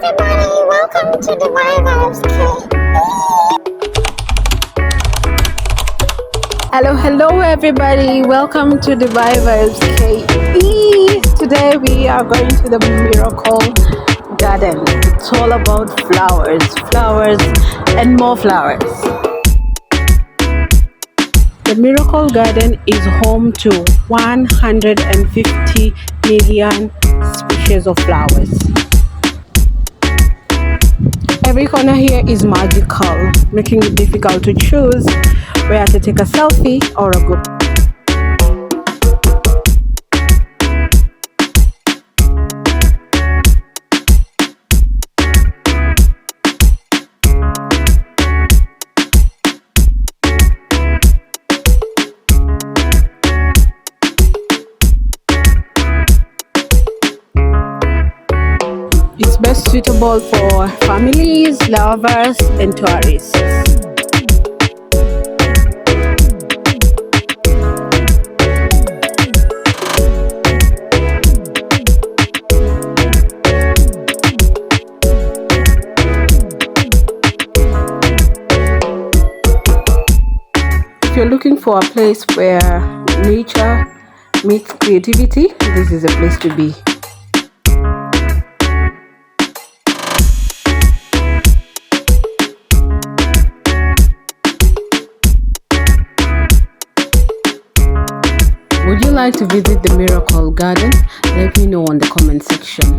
everybody, welcome to the Vibes Hello everybody, welcome to the Vibes KE. Today we are going to the Miracle Garden. It's all about flowers and more flowers. The Miracle Garden is home to 150 million species of flowers. Every corner here is magical, making it difficult to choose where to take a selfie or a group. It's best suitable for families, lovers, and tourists. If you're looking for a place where nature meets creativity, this is a place to be. Would you like to visit the Miracle Garden? Let me know on the comment section.